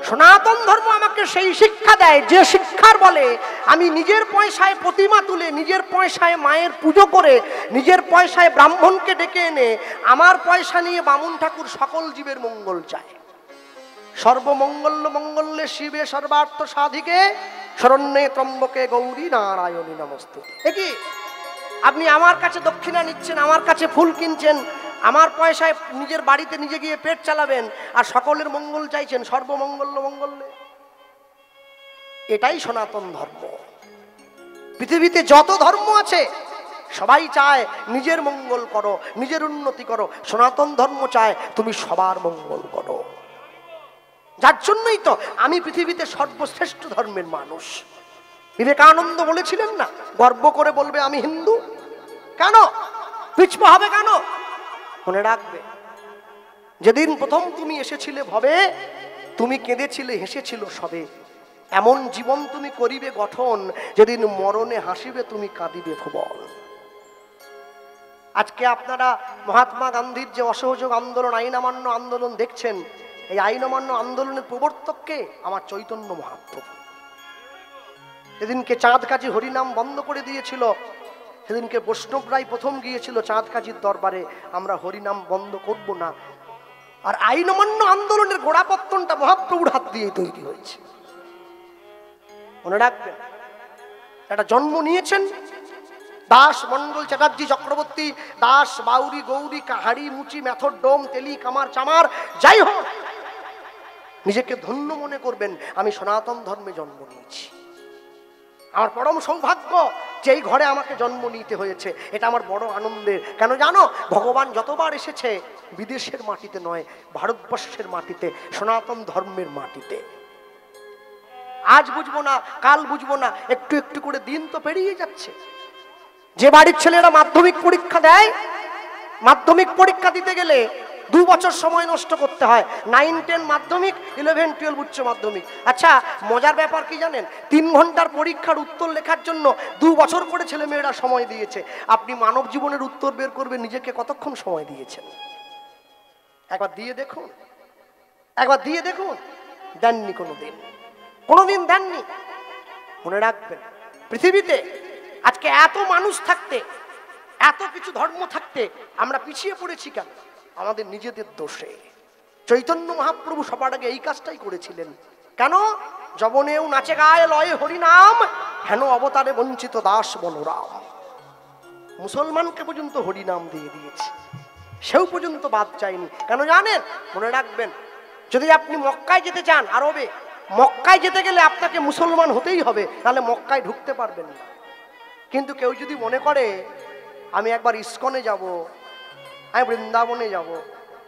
সনাতন ধর্ম আমাকে সেই শিক্ষা দেয় যে শিক্ষার বলে আমি নিজের পয়সায় প্রতিমা তুলে, নিজের পয়সায় মায়ের পুজো করে, নিজের পয়সায় ব্রাহ্মণকে ডেকে এনে আমার পয়সা নিয়ে বামুন ঠাকুর সকল জীবের মঙ্গল চায়। সর্বমঙ্গল মঙ্গলে শিবে সর্বার্থ সাধিকে শরণ্যে ত্রম্বকে গৌরী নারায়ণী নমস্তুতে। কি আপনি আমার কাছে দক্ষিণা নিচ্ছেন, আমার কাছে ফুল কিনছেন, আমার পয়সায় নিজের বাড়িতে নিজে গিয়ে পেট চালাবেন আর সকলের মঙ্গল চাইছেন সর্বমঙ্গল মঙ্গলে? এটাই সনাতন ধর্ম। পৃথিবীতে যত ধর্ম আছে সবাই চায় নিজের মঙ্গল করো, নিজের উন্নতি করো। সনাতন ধর্ম চায় তুমি সবার মঙ্গল করো। যার জন্যই তো আমি পৃথিবীতে সর্বশ্রেষ্ঠ ধর্মের মানুষ। বিবেকানন্দ বলেছিলেন না, গর্ব করে বলবে আমি হিন্দু। কেন পিছপা হবে? কেন? মনে রাখবে, যেদিন প্রথম তুমি এসেছিলে ভবে, তুমি কেঁদেছিলে হেসেছিল সবে। এমন জীবন তুমি করিবে গঠন, যেদিন মরণে হাসিবে তুমি কাঁদিবে ভুবন। আজকে আপনারা মহাত্মা গান্ধীর যে অসহযোগ আন্দোলন, আইন অমান্য আন্দোলন দেখছেন, এই আইন অমান্য আন্দোলনের প্রবর্তককে আমার চৈতন্য মহাপ্রভু। সেদিনকে চাঁদ কাজী হরিনাম বন্ধ করে দিয়েছিল, সেদিনকে বৈষ্ণব রায় প্রথম গিয়েছিল চাঁদ কাজীর দরবারে, আমরা হরিনাম বন্ধ করব না। আর আইন অমান্য আন্দোলনের গোড়াপত্তনটা মহাপ্রভুর হাত দিয়ে তৈরি হয়েছে। মনে রাখবেন, একটা জন্ম নিয়েছেন দাস, মন্ডল, চ্যাটার্জি, চক্রবর্তী, দাস, বাউরি, গৌরী, কাহারি, মুচি, মেথর, ডোম, তেলি, কামার, চামার, যাই হোক, নিজেকে ধন্য মনে করবেন আমি সনাতন ধর্মে জন্ম নিয়েছি। আমার পরম সৌভাগ্য যে এই ঘরে আমাকে জন্ম নিতে হয়েছে, এটা আমার বড় আনন্দের। কেন জানো? ভগবান যতবার এসেছে বিদেশের মাটিতে নয়, ভারতবর্ষের মাটিতে, সনাতন ধর্মের মাটিতে। আজ বুঝবো না, কাল বুঝবো না, একটু একটু করে দিন তো পেরিয়ে যাচ্ছে। যে বাড়ির ছেলেরা মাধ্যমিক পরীক্ষা দেয়, মাধ্যমিক পরীক্ষা দিতে গেলে 2 বছর সময় নষ্ট করতে হয়। 9, 10 মাধ্যমিক, 11, 12 উচ্চ মাধ্যমিক। আচ্ছা, মজার ব্যাপার কি জানেন? 3 ঘন্টার পরীক্ষার উত্তর লেখার জন্য 2 বছর করে ছেলে মেয়েরা সময় দিয়েছে। আপনি মানব জীবনের উত্তর বের করবেন, নিজেকে কতক্ষণ সময় দিয়েছেন? একবার দিয়ে দেখুন, একবার দিয়ে দেখুন। দেননি কোনোদিন, কোনোদিন দেননি। মনে রাখবেন, পৃথিবীতে আজকে এত মানুষ থাকতে, এত কিছু ধর্ম থাকতে আমরা পিছিয়ে পড়েছি কেন? আমাদের নিজেদের দোষে। চৈতন্য মহাপ্রভু সবার আগে এই কাজটাই করেছিলেন। কেন? যবনেও নাচে গায়ে লয়ে হরিনাম, হেন অবতারে বঞ্চিত দাস বলরাম। মুসলমানকে পর্যন্ত হরিনাম দিয়ে দিয়েছে, সেও পর্যন্ত বাদ যায়নি। কেন জানেন? মনে রাখবেন, যদি আপনি মক্কায় যেতে চান, আরবে মক্কায় যেতে গেলে আপনাকে মুসলমান হতেই হবে, তাহলে মক্কায় ঢুকতে পারবেন না। কিন্তু কেউ যদি মনে করে আমি একবার ইস্কনে যাব, আমি বৃন্দাবনে যাব,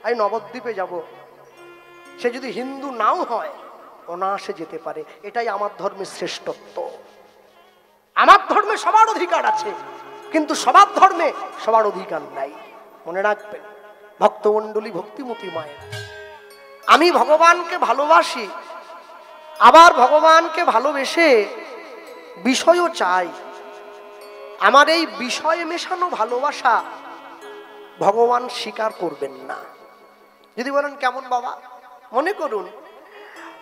আমি নবদ্বীপে যাব, সে যদি হিন্দু নাও হয় অনায়াসে যেতে পারে। এটাই আমার ধর্মের শ্রেষ্ঠত্ব। আমার ধর্মে সবার অধিকার আছে, কিন্তু সবার ধর্মে সবার অধিকার নাই। মনে রাখবেন ভক্তমণ্ডলী, ভক্তিমতী মায়ের, আমি ভগবানকে ভালোবাসি, আবার ভগবানকে ভালোবেসে বিষয়ও চাই। আমার এই বিষয়ে মেশানো ভালোবাসা ভগবান স্বীকার করবেন না। যদি বলেন কেমন বাবা? মনে করুন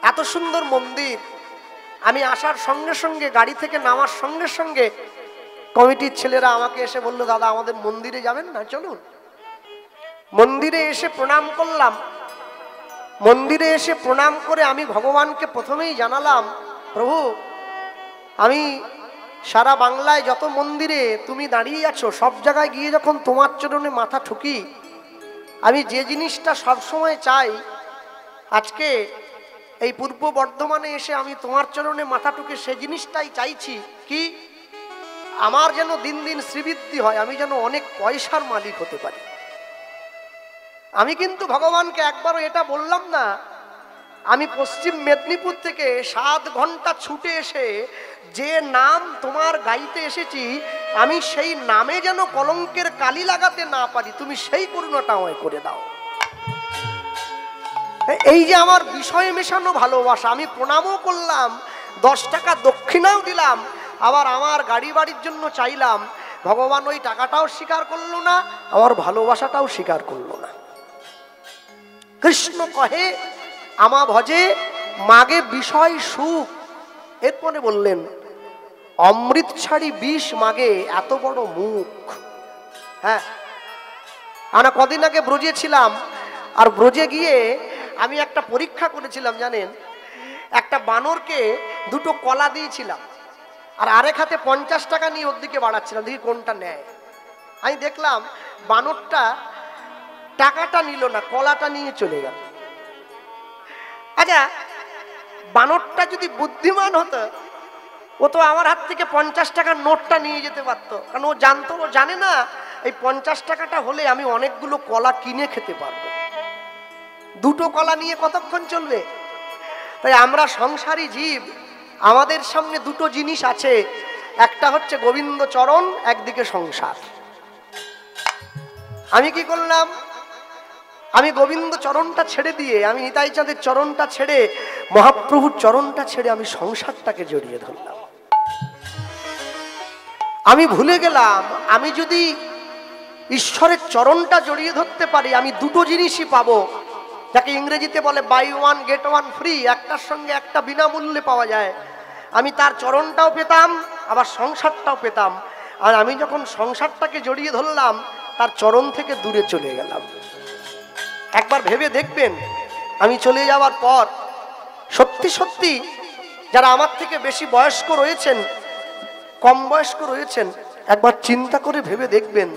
এত সুন্দর মন্দির, আমি আসার সঙ্গে সঙ্গে, গাড়ি থেকে নামার সঙ্গে সঙ্গে কমিটির ছেলেরা আমাকে এসে বললো, দাদা আমাদের মন্দিরে যাবেন না, চলুন। মন্দিরে এসে প্রণাম করলাম। মন্দিরে এসে প্রণাম করে আমি ভগবানকে প্রথমেই জানালাম, প্রভু আমি সারা বাংলায় যত মন্দিরে তুমি দাঁড়িয়ে আছো, সব জায়গায় গিয়ে যখন তোমার চরণে মাথা ঠুকি, আমি যে জিনিসটা সবসময় চাই, আজকে এই পূর্ব বর্ধমানে এসে আমি তোমার চরণে মাথা ঠুকে সে জিনিসটাই চাইছি। কি? আমার যেন দিন দিন শ্রীবৃদ্ধি হয়, আমি যেন অনেক পয়সার মালিক হতে পারি। আমি কিন্তু ভগবানকে একবারও এটা বললাম না, আমি পশ্চিম মেদিনীপুর থেকে 7 ঘন্টা ছুটে এসে যে নাম তোমার গাইতে এসেছি, আমি সেই নামে যেন কলঙ্কের কালি লাগাতে না পারি, তুমি সেই করুণাটা আমায় করে দাও। এই যে আমার বিষয়ে মেশানো ভালোবাসা, আমি প্রণামও করলাম, 10 টাকা দক্ষিণাও দিলাম, আবার আমার গাড়ি বাড়ির জন্য চাইলাম। ভগবান ওই টাকাটাও স্বীকার করলো না, আমার ভালোবাসাটাও স্বীকার করলো না। কৃষ্ণ কহে আমা ভজে মাগে বিষয় সুখ। এরপরে বললেন অমৃত ছাড়ি বিষ মাগে এত বড় মুখ। হ্যাঁ, আমরা কদিন আগে ব্রজে ছিলাম, আর ব্রজে গিয়ে আমি একটা পরীক্ষা করেছিলাম জানেন। একটা বানরকে দুটো কলা দিয়েছিলাম, আর আরেক হাতে 50 টাকা নিয়ে ওর দিকে বাড়াচ্ছিলাম, দেখি কোনটা নেয়। আমি দেখলাম বানরটা টাকাটা নিল না, কলাটা নিয়ে চলে গেল। আচ্ছা, বানরটা যদি বুদ্ধিমান হতো ও তো আমার হাত থেকে 50 টাকার নোটটা নিয়ে যেতে পারতো, কারণ ও জানতো, ও জানে না এই 50 টাকাটা হলে আমি অনেকগুলো কলা কিনে খেতে পারবো। দুটো কলা নিয়ে কতক্ষণ চলবে? তাই আমরা সংসারী জীব, আমাদের সামনে দুটো জিনিস আছে, একটা হচ্ছে গোবিন্দ চরণ, একদিকে সংসার। আমি কি করলাম? আমি গোবিন্দ চরণটা ছেড়ে দিয়ে, আমি নিতাই চাঁদের চরণটা ছেড়ে, মহাপ্রভুর চরণটা ছেড়ে আমি সংসারটাকে জড়িয়ে ধরলাম। আমি ভুলে গেলাম আমি যদি ঈশ্বরের চরণটা জড়িয়ে ধরতে পারি আমি দুটো জিনিসই পাবো, যাকে ইংরেজিতে বলে buy one get one free, একটার সঙ্গে একটা বিনামূল্যে পাওয়া যায়। আমি তার চরণটাও পেতাম, আবার সংসারটাও পেতাম। আর আমি যখন সংসারটাকে জড়িয়ে ধরলাম, তার চরণ থেকে দূরে চলে গেলাম। একবার ভেবে দেখবেন, আমি চলে যাওয়ার পর সত্যি সত্যি যারা আমার থেকে বেশি বয়স্ক রয়েছেন, কম বয়স্ক রয়েছেন, একবার চিন্তা করে ভেবে দেখবেন,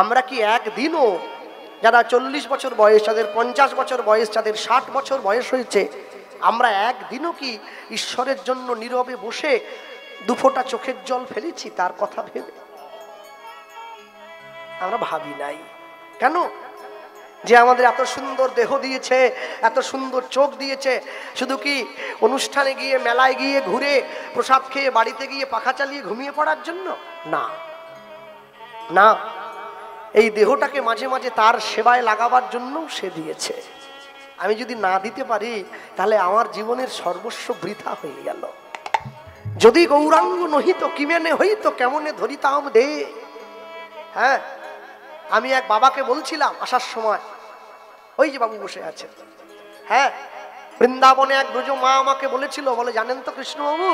আমরা কি একদিনও, যারা 40 বছর বয়স, যাদের 50 বছর বয়স, যাদের 60 বছর বয়স হয়েছে, আমরা একদিনও কি ঈশ্বরের জন্য নীরবে বসে দুফোঁটা চোখের জল ফেলেছি তার কথা ভেবে? আমরা ভাবি নাই। কেন? যে আমাদের এত সুন্দর দেহ দিয়েছে, এত সুন্দর চোখ দিয়েছে, শুধু কি অনুষ্ঠানে গিয়ে, মেলায় গিয়ে, ঘুরে প্রসাদ খেয়ে, বাড়িতে গিয়ে পাখা চালিয়ে ঘুমিয়ে পড়ার জন্য? না না, এই দেহটাকে মাঝে মাঝে তার সেবায় লাগাবার জন্যও সে দিয়েছে। আমি যদি না দিতে পারি তাহলে আমার জীবনের সর্বস্ব বৃথা হয়ে গেল। যদি গৌরাঙ্গ নহিত কিমেনে হইত কেমনে ধরিতাম দে। হ্যাঁ, আমি এক বাবাকে বলছিলাম আসার সময়, ওই যে বাবু বসে আছে, হ্যাঁ, বৃন্দাবনে এক ব্রজ মা আমাকে বলেছিল, বলে জানেন তো কৃষ্ণবাবু,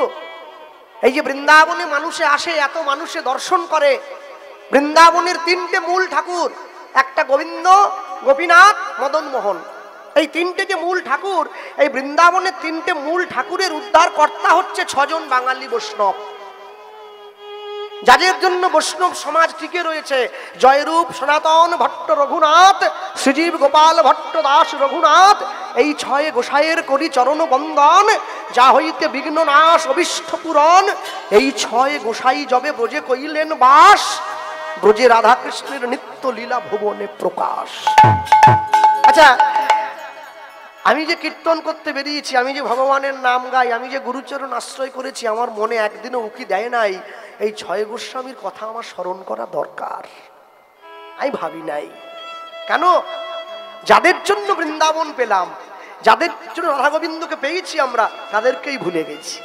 এই যে বৃন্দাবনে মানুষে আসে, এত মানুষে দর্শন করে, বৃন্দাবনের 3টে মূল ঠাকুর, একটা গোবিন্দ, গোপীনাথ, মদন মোহন, এই 3টে যে মূল ঠাকুর, এই বৃন্দাবনের 3টে মূল ঠাকুরের উদ্ধার কর্তা হচ্ছে 6 জন বাঙালি বৈষ্ণব, যাদের জন্য বৈষ্ণব সমাজ টিকে রয়েছে। জয়রূপ সনাতন ভট্ট রঘুনাথ, শ্রীজীব গোপাল ভট্ট দাস রঘুনাথ, এই 6 গোসাইয়ের করি চরণ বন্দন, যা হইতে বিঘ্ন নাশ অভিষ্ট পূরণ। এই 6 গোসাই যবে ব্রজে কইলেন বাস, ব্রজে রাধা কৃষ্ণের নিত্য লীলা ভুবনে প্রকাশ। আচ্ছা, আমি যে কীর্তন করতে বেরিয়েছি, আমি যে ভগবানের নাম গাই, আমি যে গুরুচরণ আশ্রয় করেছি, আমার মনে একদিনও উকি দেয় নাই এই 6 গোস্বামীর কথা আমার স্মরণ করা দরকার। আমি ভাবি নাই। কেন? যাদের জন্য বৃন্দাবন পেলাম, যাদের জন্য রাধা গোবিন্দকে পেয়েছি, আমরা তাদেরকেই ভুলে গেছি।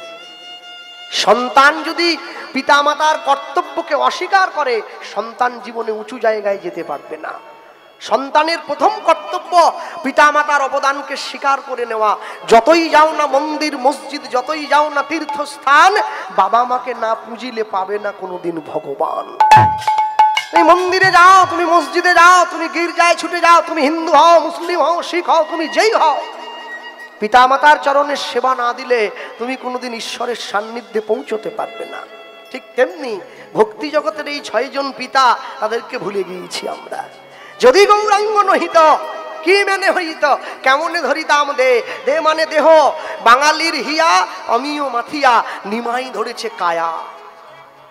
সন্তান যদি পিতামাতার কর্তব্যকে অস্বীকার করে, সন্তান জীবনে উঁচু জায়গায় যেতে পারবে না। সন্তানের প্রথম কর্তব্য পিতামাতার অবদানকে স্বীকার করে নেওয়া। যতই যাও না মন্দির মসজিদ, যতই যাও না তীর্থস্থান, বাবা মাকে না পুজিলে পাবে না কোনোদিন ভগবান। তুমি মন্দিরে যাও, তুমি মসজিদে যাও, তুমি গির্জায় ছুটে যাও, তুমি হিন্দু হও, মুসলিম হও, শিখ হও, তুমি যেই হও, পিতামাতার চরণের সেবা না দিলে তুমি কোনোদিন ঈশ্বরের সান্নিধ্যে পৌঁছতে পারবে না। ঠিক তেমনি ভক্তি জগতের এই 6 জন পিতা, তাদেরকে ভুলে গিয়েছি আমরা। যদি গৌরাঙ্গ নহিত কি মেনে হইত কেমনে ধরিতাম দে। দে মানে দেহ, বাঙালির হিয়া অমিয় মাথিয়া, নিমাই ধরেছে কায়া।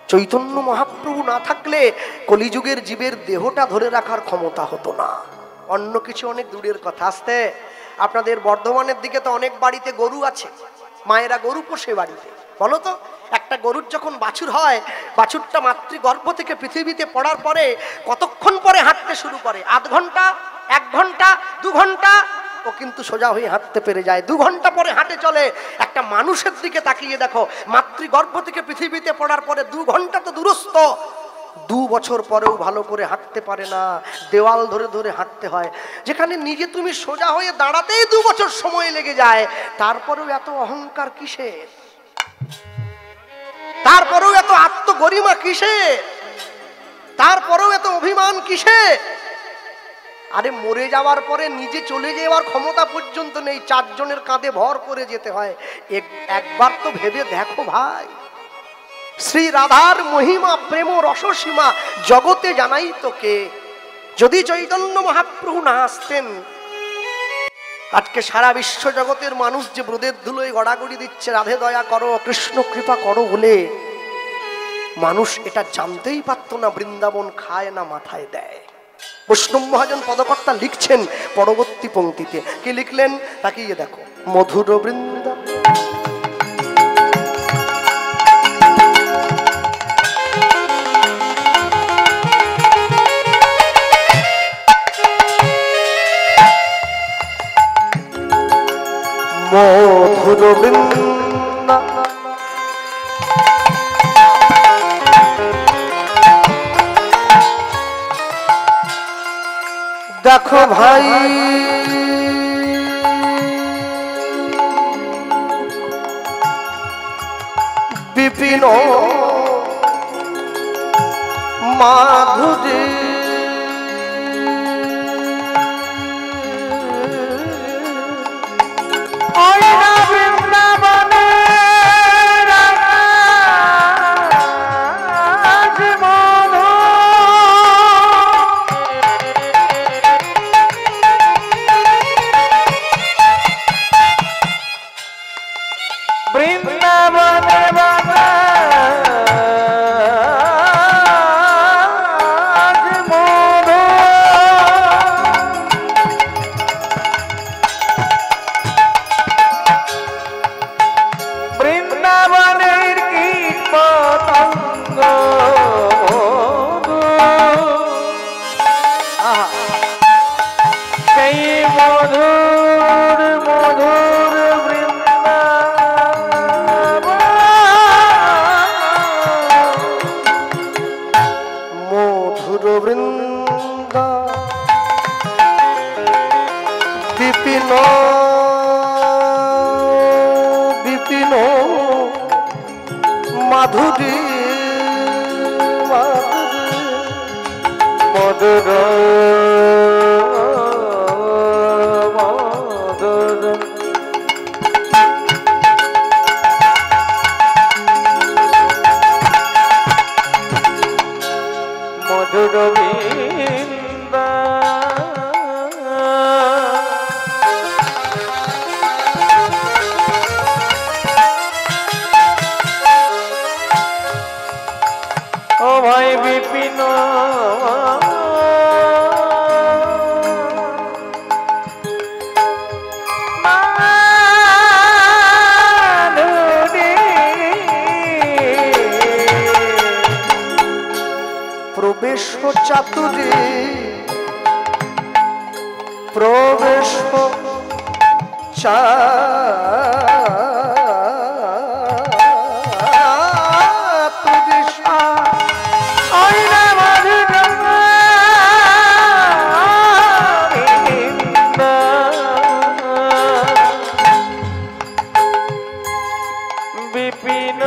চৈতন্য মহাপ্রভু না থাকলে কলিযুগের জীবের দেহটা ধরে রাখার ক্ষমতা হতো না। অন্য কিছু অনেক দূরের কথা। আসতে আপনাদের বর্ধমানের দিকে তো অনেক বাড়িতে গরু আছে, মায়েরা গরু পোষে বাড়িতে। বলো তো, একটা গরুর যখন বাছুর হয়, বাছুরটা মাতৃগর্ভ থেকে পৃথিবীতে পড়ার পরে কতক্ষণ পরে হাঁটতে শুরু করে? 8 ঘন্টা, 1 ঘন্টা, 2 ঘন্টা, ও কিন্তু সোজা হয়ে হাঁটতে পেরে যায়। 2 ঘন্টা পরে হাঁটে চলে। একটা মানুষের দিকে তাকিয়ে দেখো, মাতৃগর্ভ থেকে পৃথিবীতে পড়ার পরে 2 ঘন্টা তো দূরস্থ, 2 বছর পরেও ভালো করে হাঁটতে পারে না, দেওয়াল ধরে ধরে হাঁটতে হয়। যেখানে নিজে তুমি সোজা হয়ে দাঁড়াতেই 2 বছর সময় লেগে যায়, তারপরেও এত অহংকার কিসের? তারপরেও এত আত্মগরিমা কিসের? তারপরেও এত অভিমান কিসের? আরে মরে যাওয়ার পরে নিজে চলে যাওয়ার ক্ষমতা পর্যন্ত নেই, 4 জনের কাঁধে ভর করে যেতে হয়। একবার তো ভেবে দেখো ভাই, শ্রী রাধার মহিমা প্রেম রসসীমা জগতে জানাই তোকে। যদি চৈতন্য মহাপ্রভু না আসতেন, আজকে সারা বিশ্ব জগতের মানুষ যে ব্রদের ধুলোয় গড়াগড়ি দিচ্ছে রাধে দয়া করো, কৃষ্ণ কৃপা করো বলে, মানুষ এটা জানতেই পারতো না বৃন্দাবন খায় না মাথায় দেয়। বৈষ্ণব মহাজন পদকর্তা লিখছেন পরবর্তী পংক্তিতে, কি লিখলেন তাকিয়ে দেখো। মধুর বৃন্দা মধুর বৃন্দা দেখো ভাই, বিপিন মাধুরী মাধুরী মধুর মধুর মধুর বৃন্দা ও ভাই বিপিন প্রবেশ চাতুরী প্রবেশ বিপিন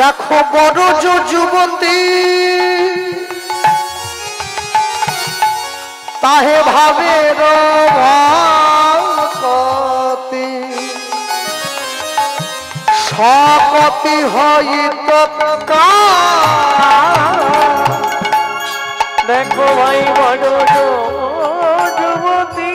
দেখো বড় যুবতী তাহে ভাবের ভাকতি সকতি হইত দেখো ভাই বড় যুবতী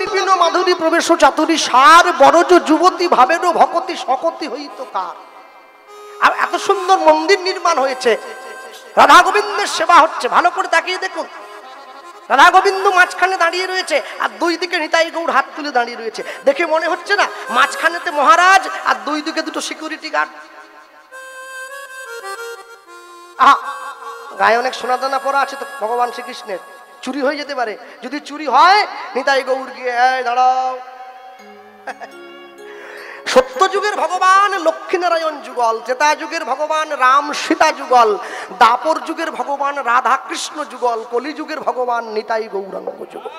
বিপিন মাধুরী প্রবেশ চাতুরী সার বড়জ যুবতী ভাবেরও ভকতি সকতি হইত কার। আর এত সুন্দর মন্দির নির্মাণ হয়েছে, রাধা গোবিন্দের সেবা হচ্ছে। ভালো করে তাকিয়ে দেখুন, রাধা গোবিন্দ মাঝখানে দাঁড়িয়ে রয়েছে আর দুই দিকে নিতাই গৌর হাত তুলে দাঁড়িয়ে রয়েছে। দেখে মনে হচ্ছে না মাঝখানেতে মহারাজ আর দুই দিকে দুটো সিকিউরিটি গার্ড। গায়ে অনেক সোনাদানা পরা আছে তো ভগবান শ্রীকৃষ্ণের, চুরি হয়ে যেতে পারে। যদি চুরি হয় নিতাই গৌর গিয়ে দাঁড়াও। সত্য যুগের ভগবান লক্ষ্মীনারায়ণ যুগল, ত্রেতা যুগের ভগবান রাম সীতা যুগল, দাপর যুগের ভগবান রাধা কৃষ্ণ যুগল, কলি যুগের ভগবান নিতাই গৌরাঙ্গ যুগল।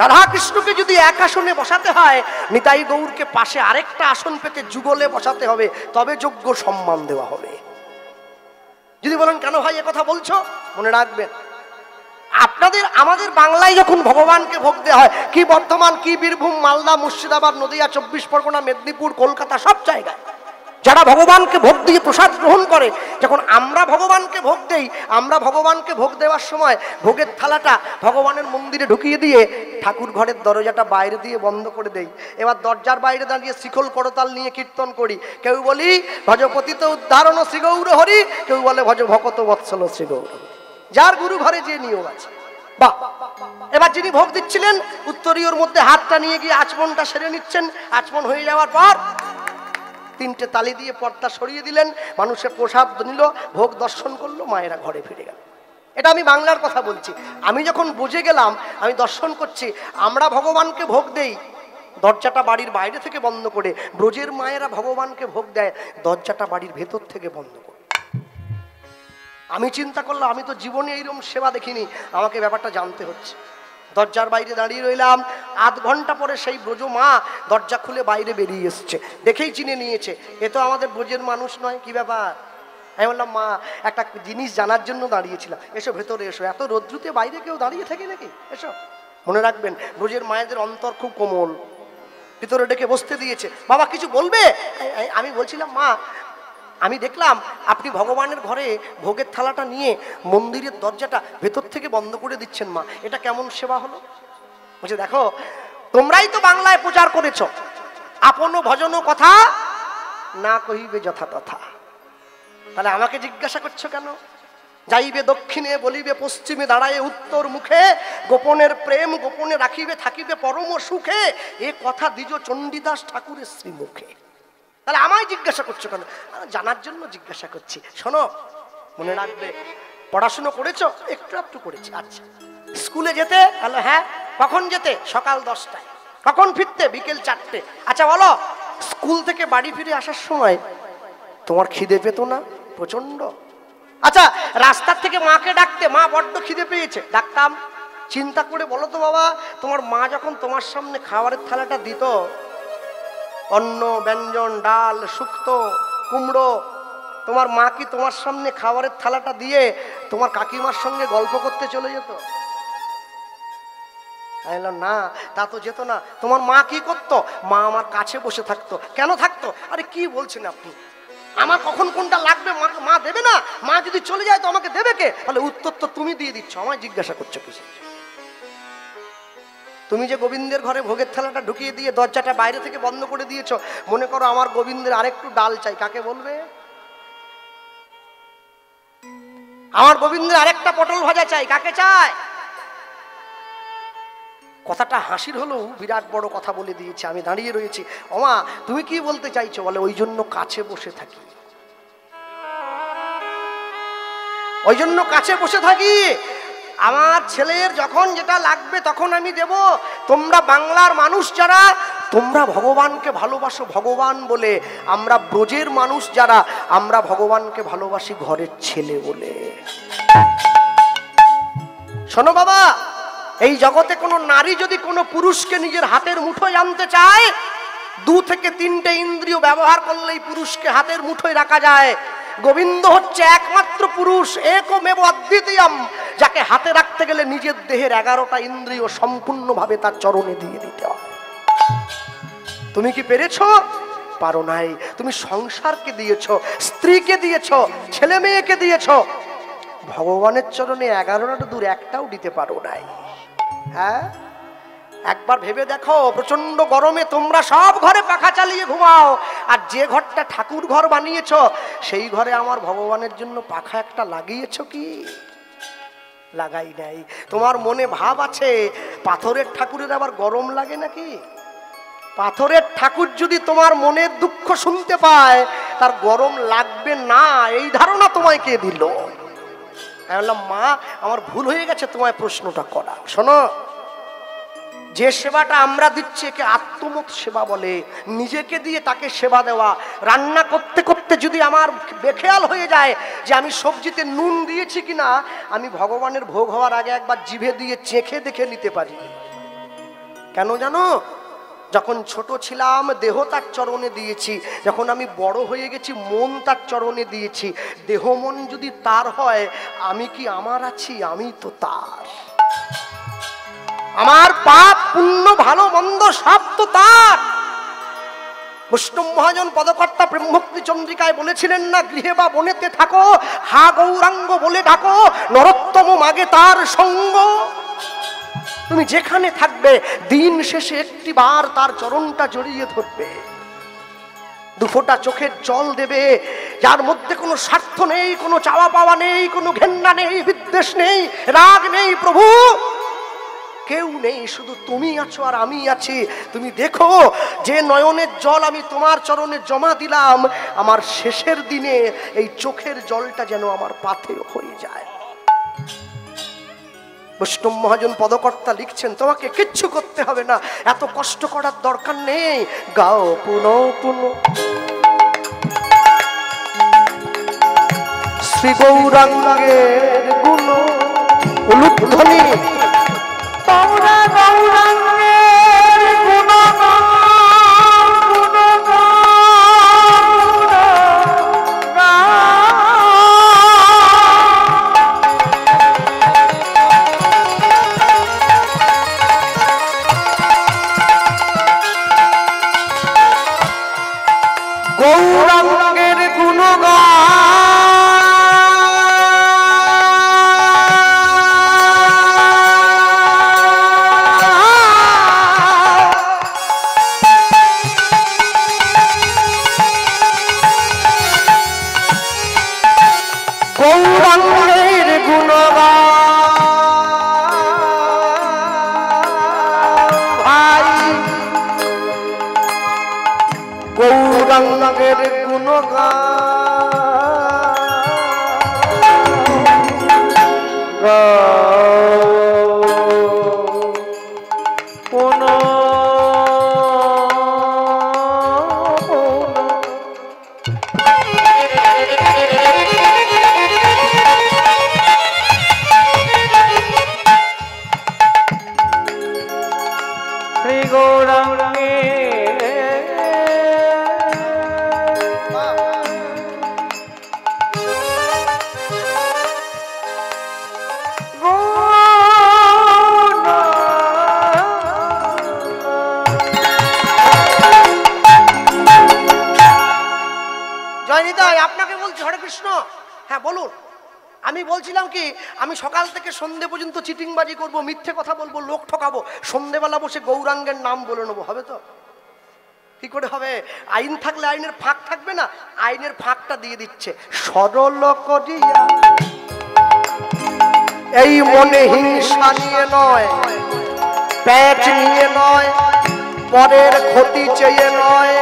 রাধা কৃষ্ণকে যদি এক আসনে বসাতে হয়, নিতাই গৌরকে পাশে আরেকটা আসন পেতে যুগলে বসাতে হবে, তবে যোগ্য সম্মান দেওয়া হবে। যদি বলেন কেন ভাই এ কথা বলছো, মনে রাখবেন আপনাদের আমাদের বাংলায় যখন ভগবানকে ভোগ দেওয়া হয়, কি বর্ধমান, কি বীরভূম, মালদা, মুর্শিদাবাদ, নদিয়া, 24 পরগনা, মেদিনীপুর, কলকাতা, সব জায়গায় যারা ভগবানকে ভোগ দিয়ে প্রসাদ গ্রহণ করে, যখন আমরা ভগবানকে ভোগ দেই, আমরা ভগবানকে ভোগ দেওয়ার সময় ভোগের থালাটা ভগবানের মন্দিরে ঢুকিয়ে দিয়ে ঠাকুর ঘরের দরজাটা বাইরে দিয়ে বন্ধ করে দেই। এবার দরজার বাইরে দাঁড়িয়ে শিখল করতাল নিয়ে কীর্তন করি। কেউ বলি ভজপতিত উদ্ধারণ শ্রী গৌর হরি, কেউ বলে ভজ ভকত বৎসল শ্রী গৌর, যার গুরু ঘরে যে নিয়ম আছে। বাহ, এবার যিনি ভোগ দিচ্ছিলেন উত্তরীয়র মধ্যে হাতটা নিয়ে গিয়ে আচমনটা সেরে নিচ্ছেন। আচমন হয়ে যাওয়ার পর 3টে তালি দিয়ে পর্দা সরিয়ে দিলেন, মানুষের প্রসাদ নিল, ভোগ দর্শন করলো, মায়েরা ঘরে ফিরে গেল। এটা আমি বাংলার কথা বলছি। আমি যখন বুঝে গেলাম, আমি দর্শন করছি, আমরা ভগবানকে ভোগ দেই দরজাটা বাড়ির বাইরে থেকে বন্ধ করে, ব্রজের মায়েরা ভগবানকে ভোগ দেয় দরজাটা বাড়ির ভেতর থেকে বন্ধ করে। আমি চিন্তা করলাম, আমি তো জীবনে এইরকম সেবা দেখিনি, আমাকে ব্যাপারটা জানতে হচ্ছে। দরজার বাইরে দাঁড়িয়ে রইলাম, আধ ঘন্টা পরে সেই ব্রজ মা দরজা খুলে বাইরে বেরিয়ে এসছে। দেখেই চিনে নিয়েছে, এ তো আমাদের ব্রজের মানুষ নয়, কি ব্যাপার। আমি বললাম, মা একটা জিনিস জানার জন্য দাঁড়িয়েছিলাম, এসো ভেতরে এসো। এত রৌদ্রুতে বাইরে কেউ দাঁড়িয়ে থাকে নাকি, এসো। মনে রাখবেন ব্রজের মায়েদের অন্তর খুব কোমল, ভিতরে ডেকে বসতে দিয়েছে। বাবা কিছু বলবে? আমি বলছিলাম, মা আমি দেখলাম আপনি ভগবানের ঘরে ভোগের থালাটা নিয়ে মন্দিরের দরজাটা ভেতর থেকে বন্ধ করে দিচ্ছেন, মা এটা কেমন সেবা হলো? বলছে, দেখো তোমরাই তো বাংলায় প্রচার করেছ, আপন ভজন কথা না কহিবে যথা তথা। তাহলে আমাকে জিজ্ঞাসা করছো কেন? যাইবে দক্ষিণে বলিবে পশ্চিমে, দাঁড়ায় উত্তর মুখে, গোপনের প্রেম গোপনে রাখিবে থাকিবে পরম সুখে, এ কথা দ্বিজ চণ্ডীদাস ঠাকুরের শ্রীমুখে। তাহলে আমায় জিজ্ঞাসা করছো কেন? জানার জন্য জিজ্ঞাসা করছি। শোনো, মনে রাখবে, পড়াশুনো করেছো? একটু একটু করেছি। আচ্ছা, স্কুলে যেতে? হ্যালো, হ্যাঁ। কখন যেতে? সকাল 10টায়। কখন ফিরতে? বিকেল 4টে। আচ্ছা বলো, স্কুল থেকে বাড়ি ফিরে আসার সময় তোমার খিদে পেতো না প্রচন্ড? আচ্ছা, রাস্তার থেকে মাকে ডাকতে, মা বড্ড খিদে পেয়েছে, ডাকতাম। চিন্তা করে বলো তো বাবা, তোমার মা যখন তোমার সামনে খাবারের থালাটা দিত, অন্ন ব্যঞ্জন, ডাল, শুক্তো, কুমড়ো, তোমার মা কি তোমার সামনে খাবারের থালাটা দিয়ে তোমার কাকিমার সঙ্গে গল্প করতে চলে যেত? না, তা তো যেত না। তোমার মা কি করতো? মা আমার কাছে বসে থাকতো। কেন থাকতো? আরে কি বলছেন আপনি, আমার কখন কোনটা লাগবে মা দেবে না? মা যদি চলে যায় তো আমাকে দেবে কে? তাহলে উত্তর তো তুমি দিয়ে দিচ্ছ, আমায় জিজ্ঞাসা করছো কিছু? তুমি যে গোবিন্দের ঘরে ভোগের থালাটা ঢুকিয়ে দিয়ে দরজাটা বাইরে থেকে বন্ধ করে দিয়েছো, মনে করো আমার গোবিন্দের আরেকটু ডাল চাই, কাকে বলবে? আমার গোবিন্দের আরেকটা পটল ভাজা চাই, কাকে চাই? কথাটা হাসির হলেও বিরাট বড় কথা বলে দিয়েছে। আমি দাঁড়িয়ে রয়েছি, ওমা তুমি কি বলতে চাইছো? বলে, ওই জন্য কাছে বসে থাকি, ওই জন্য কাছে বসে থাকি। আমার ছেলের যখন যেটা লাগবে তখন আমি দেব। তোমরা বাংলার মানুষ যারা, তোমরা ভগবানকে ভালোবাসো ভগবান বলে, আমরা ব্রজের মানুষ যারা, আমরা ভগবানকে ভালোবাসি ঘরের ছেলে বলে। শোনো বাবা, এই জগতে কোনো নারী যদি কোনো পুরুষকে নিজের হাতের মুঠোয় আনতে চায়, 2 থেকে 3টে ইন্দ্রিয় ব্যবহার করলেই পুরুষকে হাতের মুঠোয় রাখা যায়। গোবিন্দ হচ্ছে একমাত্র পুরুষ, একমেব অদ্বিতীয়ম, যাকে হাতে রাখতে গেলে নিজের দেহের 11টা ইন্দ্রিয় সম্পূর্ণভাবে তার চরণে দিয়ে দিতে হয়। তুমি কি পেরেছো? পারো নাই। তুমি সংসারকে দিয়েছো, স্ত্রীকে দিয়েছো, ছেলে মেয়েকে দিয়েছো, ভগবানের চরণে 11টা দূর একটাও দিতে পারো নাই। হ্যাঁ, একবার ভেবে দেখো, প্রচন্ড গরমে তোমরা সব ঘরে পাখা চালিয়ে ঘুমাও, আর যে ঘরটা ঠাকুর ঘর বানিয়েছ সেই ঘরে আমার ভগবানের জন্য পাখা একটা লাগিয়েছ কি? লাগাই নাই। তোমার মনে ভাব আছে পাথরের ঠাকুরের আবার গরম লাগে নাকি? পাথরের ঠাকুর যদি তোমার মনের দুঃখ শুনতে পায় তার গরম লাগবে না, এই ধারণা তোমায় কে দিল? আমি বললাম, মা আমার ভুল হয়ে গেছে তোমায় প্রশ্নটা করা। শোনো, যে সেবাটা আমরা দিচ্ছি একে আত্মমত সেবা বলে, নিজেকে দিয়ে তাকে সেবা দেওয়া। রান্না করতে করতে যদি আমার বেখেয়াল হয়ে যায় যে আমি সবজিতে নুন দিয়েছি কিনা, আমি ভগবানের ভোগ হওয়ার আগে একবার জিভে দিয়ে চেখে দেখে নিতে পারি। কেন জানো? যখন ছোট ছিলাম দেহ তার চরণে দিয়েছি, যখন আমি বড় হয়ে গেছি মন তার চরণে দিয়েছি। দেহ মন যদি তার হয়, আমি কি আমার আছি? আমি তো তার। আমার পাপ পুণ্য ভালো মন্দ সব তো তার। বৈষ্ণব মহাজন পদকর্তা প্রেমভক্তি চন্দ্রিকায় বলেছিলেন না, গৃহে বা বনেতে থাকো, হা গৌরাঙ্গ বলে ডাকো, নরোত্তম মাগে তার সঙ্গ। তুমি যেখানে থাকবে দিন শেষে একটি বার তার চরণটা জড়িয়ে ধরবে, দুফোঁটা চোখের জল দেবে, যার মধ্যে কোনো স্বার্থ নেই, কোনো চাওয়া পাওয়া নেই, কোনো ঘেন্না নেই, বিদ্বেষ নেই, রাগ নেই। প্রভু কেউ নেই, শুধু তুমি আছো আর আমি আছি। তুমি দেখো যে নয়নের জল আমি তোমার চরণে জমা দিলাম, আমার শেষের দিনে এই চোখের জলটা যেন আমার পাথেয় হয়ে যায়। বৈষ্ণব মহাজন পদকর্তা লিখছেন, তোমাকে কিচ্ছু করতে হবে না, এত কষ্ট করার দরকার নেই। গাও পুনঃ পুনঃ শ্রী গৌরাঙ্গের গুণ উলুধ্বনি। তোমরা গৌরাঙ্গের গুণগান গৌরাঙ্গের গুণগান গৌরাঙ্গের গুণগান ভাই, গৌরাঙ্গের শ্রী গৌরাঙ্গে জয়নিতাই, আপনাকে বলছি হরে কৃষ্ণ। হ্যাঁ বলুন। আমি বলছিলাম কি, আমি সকাল থেকে সন্ধে পর্যন্ত চিটিংবাজি করব, মিথ্যে কথা বলবো, লোক ঠকাবো, সন্ধেবেলা বসে গৌরাঙ্গের নাম বলে নেবো, হবে তো? কি করে হবে? আইন থাকলে আইনের ফাঁক থাকবে না? আইনের ফাঁকটা দিয়ে দিচ্ছে। সরল করিয়া এই মনে হিংসা নিয়ে নয়, প্যাচ নিয়ে নয়, পরের ক্ষতি চেয়ে নয়,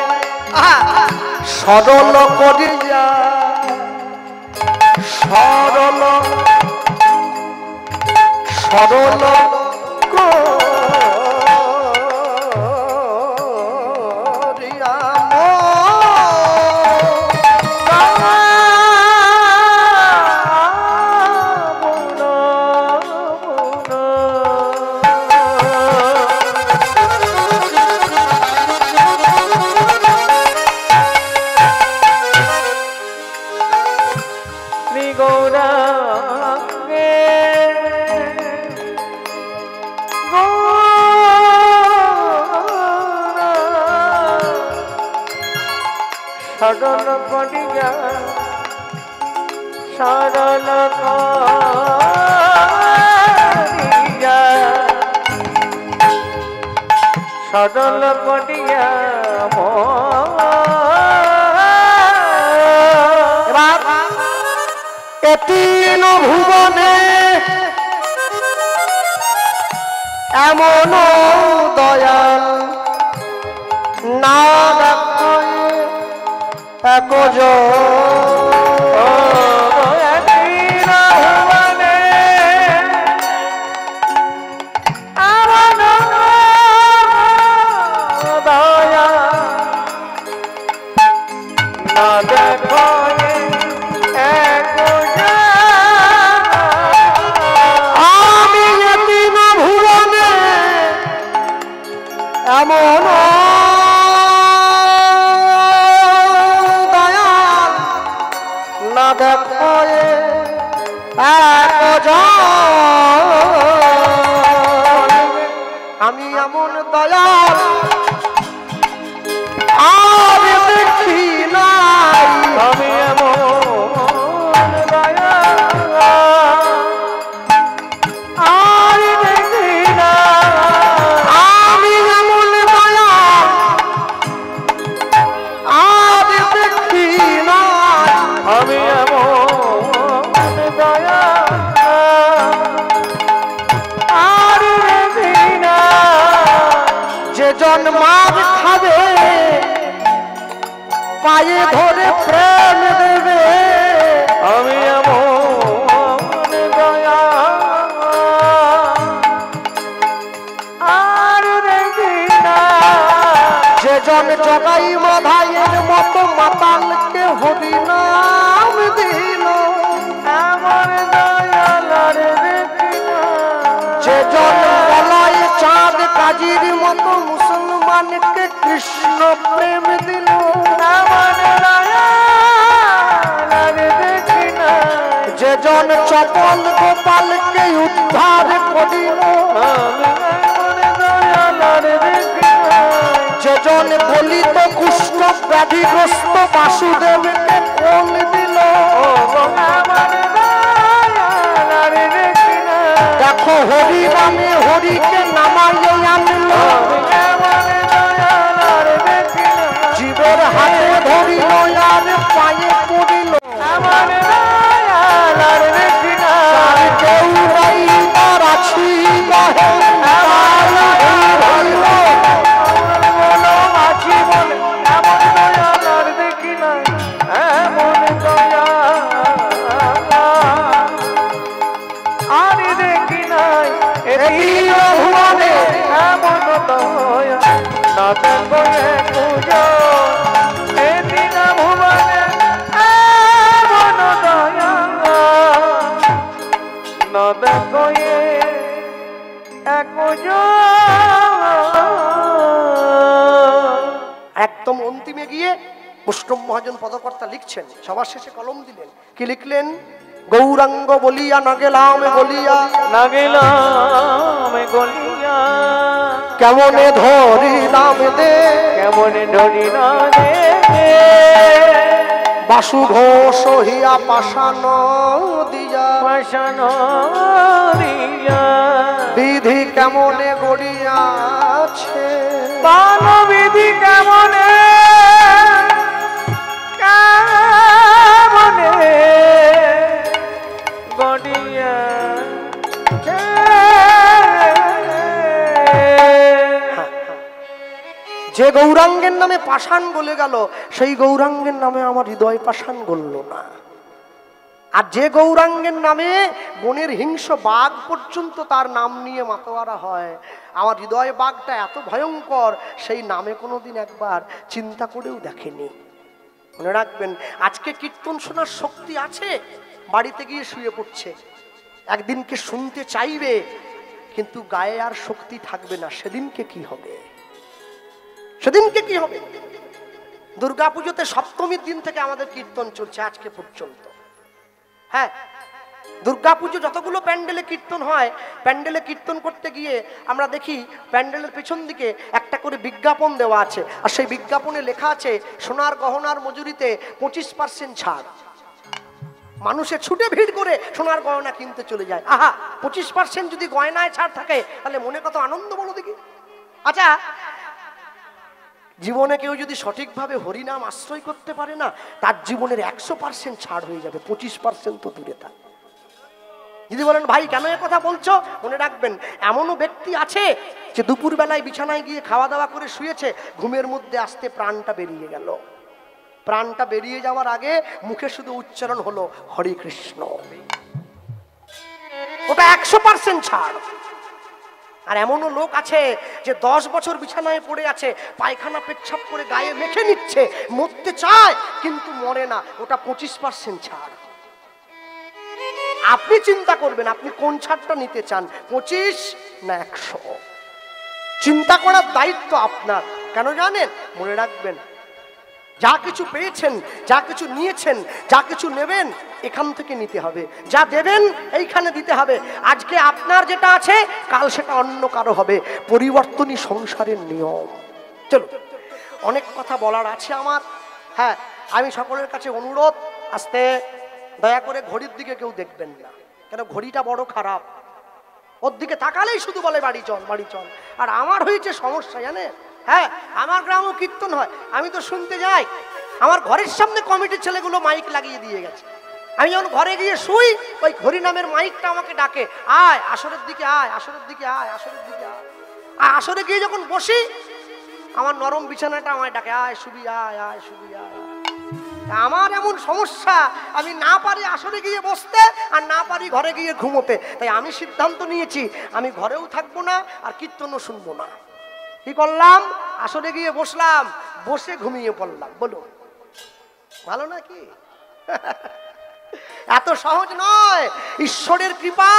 সরল করিয়া সরল সরল সরল করিয়া সরল করিয়া সরল করিয়া এবার তিন ভুবনে এমন দয়াল না দেখায় একজ এমন দয়াল না দেখায় একজ আমি এমন দয়াল আর দেখি নাই আমি এমন আর দেখি না আমি এমন দয়াল আর দেখি না আমি এমন দয়া আর দেখি না যে জন্মার খাবে পায়ে ধরে প্রেম দেবে আমি এমন দয়া আর দেখি না যে জন জগাই মাধাইয়ের মতো মাতালকে হরি নাম দিল এমন দয়াল আর দেখি না যে জন বলায় চাঁদ কাজীর মতো মুসলমানকে কৃষ্ণ প্রেম দিল এমন দয়াল আর দেখি না যে জন চপল গোপালকে উদ্ধার করিল আমি এমন দয়াল আর দেখি না যে জন বলিত কুষ্ঠ ব্যাধিগ্রস্ত বাসুদেবকে কোল দিল এমন দয়াল আর দেখি না দেখো হরি নামে হরিকে নামাইয়ে আনল এমন দয়াল আর দেখি না জীবের হাতে ধরিল আর পায়ে পড়িল এমন দয়াল আর দেখি না আর কেউ নাই তার আছি কহে হইল বলো মাঝি বলে এমন দয়াল আর দেখি না এমন দয়াল আর দেখি নাই এই ভুবনে এমন দয়া না দেখো পুজো এদিন ভুবনে এমন দয়া না দেখো একদম অন্তিমে গিয়ে মুষ্টম মহাজন পদকর্তা লিখছেন, সবার শেষে কলম দিলেন, কি লিখলেন? গৌরাঙ্গ বলিয়া না গেলাম বলিয়া না গেলাম গলিয়া কেমনে ধরি নাম দে কেমন ধরি না দে বাসু ঘোষ হিয়া পাশান দিয়া পাশান দিয়া বিধি কেমনে গড়িয়াছে পান বিধি কেমনে কেমনে গড়িয়া যে গৌরাঙ্গের নামে পাষাণ বলে গেল, সেই গৌরাঙ্গের নামে আমার হৃদয় পাষাণ গলল না। আর যে গৌরাঙ্গের নামে বনের হিংস্র বাঘ পর্যন্ত তার নাম নিয়ে মাতোয়ারা হয়, আমার হৃদয় বাঘটা এত ভয়ঙ্কর, সেই নামে কোনোদিন একবার চিন্তা করেও দেখেনি। মনে রাখবেন, আজকে কীর্তন শোনার শক্তি আছে, বাড়িতে গিয়ে শুয়ে পড়ছে, একদিনকে শুনতে চাইবে, কিন্তু গায়ে আর শক্তি থাকবে না। সেদিনকে কি হবে? সেদিনকে কি হবে? দুর্গাপুজোতে সপ্তমীর দিন থেকে আমাদের কীর্তন চলছে আজকে পর্যন্ত। হ্যাঁ, দুর্গাপুজো যতগুলো প্যান্ডেলে কীর্তন হয়, প্যান্ডেলে কীর্তন করতে গিয়ে আমরা দেখি প্যান্ডেলের পেছন দিকে একটা করে বিজ্ঞাপন দেওয়া আছে, আর সেই বিজ্ঞাপনে লেখা আছে সোনার গহনার মজুরিতে 25% ছাড়। মানুষে ছুটে ভিড় করে সোনার গয়না কিনতে চলে যায়। আহা, 25% যদি গয়নায় ছাড় থাকে তাহলে মনে কত আনন্দ বলো দেখি। আচ্ছা, জীবনে কেউ যদি সঠিকভাবে হরিনাম আশ্রয় করতে পারে না, তার জীবনের 100% ছাড় হয়ে যাবে, 25% তো দূরে থাক। যদি বলেন ভাই কেন এ কথা বলছো, মনে রাখবেন এমনও ব্যক্তি আছে যে দুপুর বেলায় বিছানায় গিয়ে খাওয়া দাওয়া করে শুয়েছে, ঘুমের মধ্যে আসতে প্রাণটা বেরিয়ে গেল। প্রাণটা বেরিয়ে যাওয়ার আগে মুখে শুধু উচ্চারণ হলো হরে কৃষ্ণ, ওটা 100% ছাড়। আর এমনও লোক আছে যে 10 বছর বিছানায় পড়ে আছে, পায়খানা পেচ্ছাপ করে গায়ে মেখে নিচ্ছে, মরতে চায় কিন্তু মরে না, ওটা 25% ছাড়। আপনি চিন্তা করবেন আপনি কোন ছাড়টা নিতে চান, 25 না 100। চিন্তা করার দায়িত্ব আপনার। কেন জানেন, মনে রাখবেন যা কিছু পেয়েছেন, যা কিছু নিয়েছেন, যা কিছু নেবেন এখান থেকে নিতে হবে, যা দেবেন এইখানে দিতে হবে। আজকে আপনার যেটা আছে কাল সেটা অন্য কারো হবে, পরিবর্তনই সংসারের নিয়ম। চলো, অনেক কথা বলার আছে আমার। হ্যাঁ, আমি সকলের কাছে অনুরোধ, আস্তে দয়া করে ঘড়ির দিকে কেউ দেখবেন না, কেন ঘড়িটা বড় খারাপ, ওর দিকে তাকালেই শুধু বলে বাড়ি চল বাড়ি চল। আর আমার হয়েছে সমস্যা জানেন, হ্যাঁ আমার গ্রামও কীর্তন হয়, আমি তো শুনতে যাই, আমার ঘরের সামনে কমিটির ছেলেগুলো মাইক লাগিয়ে দিয়ে গেছে। আমি যখন ঘরে গিয়ে শুই, ওই হরিনামের মাইকটা আমাকে ডাকে, আয় আসরের দিকে আয়, আসরের দিকে আয়, আসরের দিকে আয়। আর আসরে গিয়ে যখন বসি, আমার নরম বিছানাটা আমায় ডাকে, আয় শুবি আয়, আয় শুবি আয়। আমার এমন সমস্যা, আমি না পারি আসরে গিয়ে বসতে আর না পারি ঘরে গিয়ে ঘুমোতে। তাই আমি সিদ্ধান্ত নিয়েছি আমি ঘরেও থাকবো না আর কীর্তনও শুনবো না। কি করলাম, আসরে গিয়ে বসলাম, বসে ঘুমিয়ে পড়লাম। বলুন ভালো নাকি? এত সহজ নয়, ঈশ্বরের কৃপা।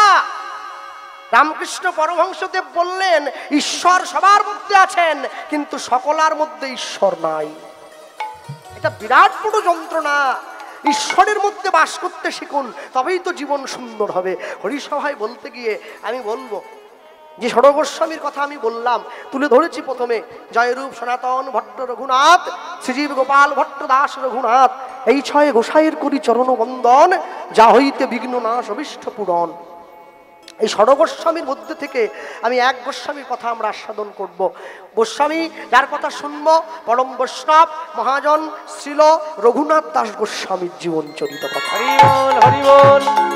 রামকৃষ্ণ পরমহংসদেব বললেন ঈশ্বর সবার মধ্যে আছেন, কিন্তু সকলার মধ্যে ঈশ্বর নাই। এটা বিরাট বড় যন্ত্রণা। ঈশ্বরের মধ্যে বাস করতে শিখুন, তবেই তো জীবন সুন্দর হবে। হরিসভায় বলতে গিয়ে আমি বলবো যে ষড় গোস্বামীর কথা আমি বললাম, তুলে ধরেছি প্রথমে, জয়রূপ সনাতন ভট্ট রঘুনাথ, শ্রীজীব গোপাল ভট্ট দাস রঘুনাথ, এই 6 গোসাইয়ের করি চরণ বন্দন, যা হইতে বিঘ্ন নাশ অভীষ্ট পূরণ। এই ষড় গোস্বামীর মধ্যে থেকে আমি এক গোস্বামীর কথা আমরা আস্বাদন করব। গোস্বামী যার কথা শুনবো, পরম বৈষ্ণব মহাজন শ্রীল রঘুনাথ দাস গোস্বামীর জীবন চরিত কথা। হরি বল হরি বল।